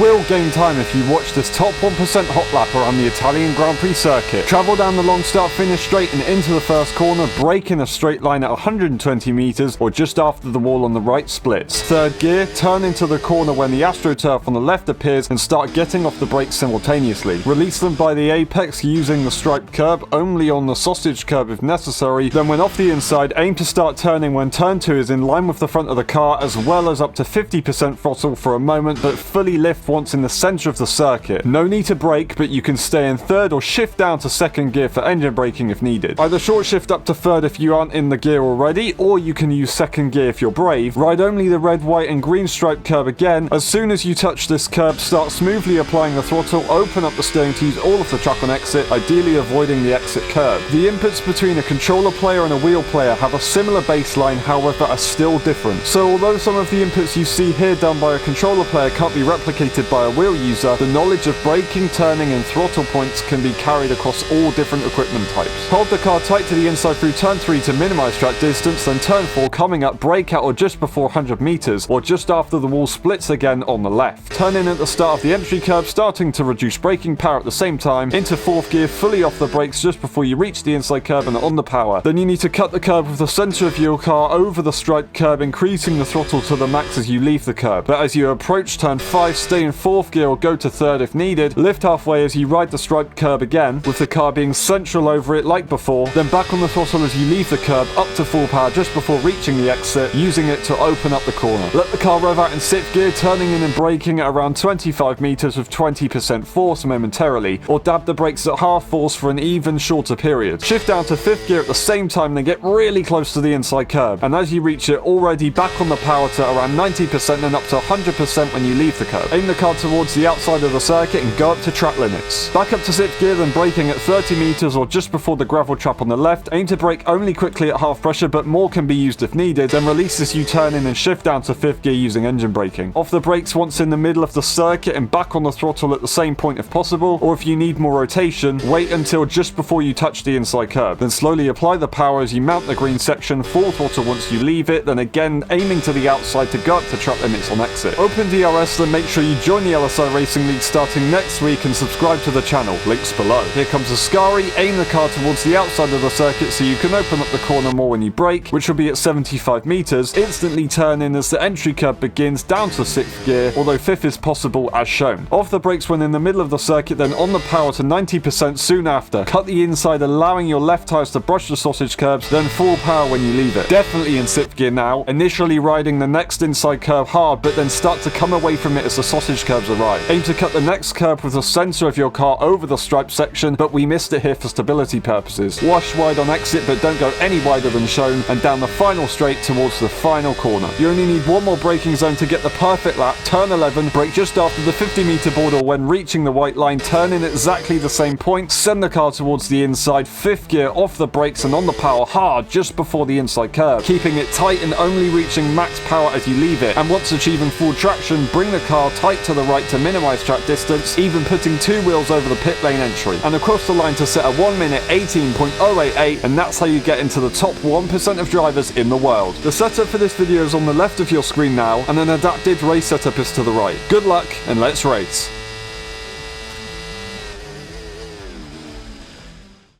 will gain time if you watch this top 1% hot lap around the Italian Grand Prix circuit. Travel down the long start-finish straight and into the first corner, brake in a straight line at 120 meters or just after the wall on the right splits. Third gear, turn into the corner when the AstroTurf on the left appears and start getting off the brakes simultaneously. Release them by the apex using the striped curb, only on the sausage curb if necessary. Then when off the inside, aim to start turning when turn 2 is in line with the front of the car, as well as up to 50% throttle for a moment, but fully lift once in the center of the circuit. No need to brake, but you can stay in third or shift down to second gear for engine braking if needed. Either short shift up to third if you aren't in the gear already, or you can use second gear if you're brave. Ride only the red, white and green striped curb again. As soon as you touch this curb, start smoothly applying the throttle, open up the steering to use all of the track on exit, ideally avoiding the exit curb. The inputs between a controller player and a wheel player have a similar baseline, however are still different. So although some of the inputs you see here done by a controller player can't be replicated by a wheel user, the knowledge of braking, turning and throttle points can be carried across all different equipment types. Hold the car tight to the inside through turn 3 to minimize track distance, then turn 4 coming up, brake out or just before 100 meters, or just after the wall splits again on the left. Turn in at the start of the entry curb, starting to reduce braking power at the same time, into fourth gear, fully off the brakes just before you reach the inside curb and on the power. Then you need to cut the curb with the center of your car over the striped curb, increasing the throttle to the max as you leave the curb. But as you approach turn 5, stay in fourth gear or go to third if needed. Lift halfway as you ride the striped curb again, with the car being central over it like before. Then back on the throttle as you leave the curb, up to full power just before reaching the exit, using it to open up the corner. Let the car rev out in 6th gear, turning in and braking at around 25 meters with 20% force momentarily, or dab the brakes at half force for an even shorter period. Shift down to 5th gear at the same time, then get really close to the inside curb, and as you reach it, already back on the power to around 90% and up to 100% when you leave the curb. Aim the car towards the outside of the circuit and go up to track limits. Back up to 6th gear, then braking at 30 meters or just before the gravel trap on the left. Aim to brake only quickly at half pressure, but more can be used if needed. Then release as you turn in and shift down to 5th gear using engine braking. Off the brakes once in the middle of the circuit and back on the throttle at the same point if possible, or if you need more rotation, wait until just before you touch the inside curb. Then slowly apply the power as you mount the green section, full throttle once you leave it, then again aiming to the outside to go up to track limits on exit. Open DRS, then make sure you join the LSI Racing League starting next week and subscribe to the channel, links below. Here comes Ascari, aim the car towards the outside of the circuit so you can open up the corner more when you brake, which will be at 75 meters. Instantly turn in as the entry curb begins down to 6th gear, although 5th is possible as shown. Off the brakes when in the middle of the circuit, then on the power to 90% soon after. Cut the inside, allowing your left tires to brush the sausage curbs, then full power when you leave it. Definitely in 6th gear now, initially riding the next inside curb hard, but then start to come away from it as the sausage curbs arrive. Aim to cut the next curb with the center of your car over the stripe section, but we missed it here for stability purposes. Wash wide on exit, but don't go any wider than shown, and down the final straight towards the final corner. You only need one more braking zone to get the perfect lap. Turn 11, brake just after the 50-meter border when reaching the white line, turn in at exactly the same point, send the car towards the inside, 5th gear, off the brakes and on the power hard just before the inside curb, keeping it tight and only reaching max power as you leave it. And once achieving full traction, bring the car tight to the right to minimize track distance, even putting 2 wheels over the pit lane entry, and across the line to set a 1 minute 18.088, and that's how you get into the top 1% of drivers in the world. The setup for this video is on the left of your screen now, and an adaptive race setup is to the right. Good luck, and let's race.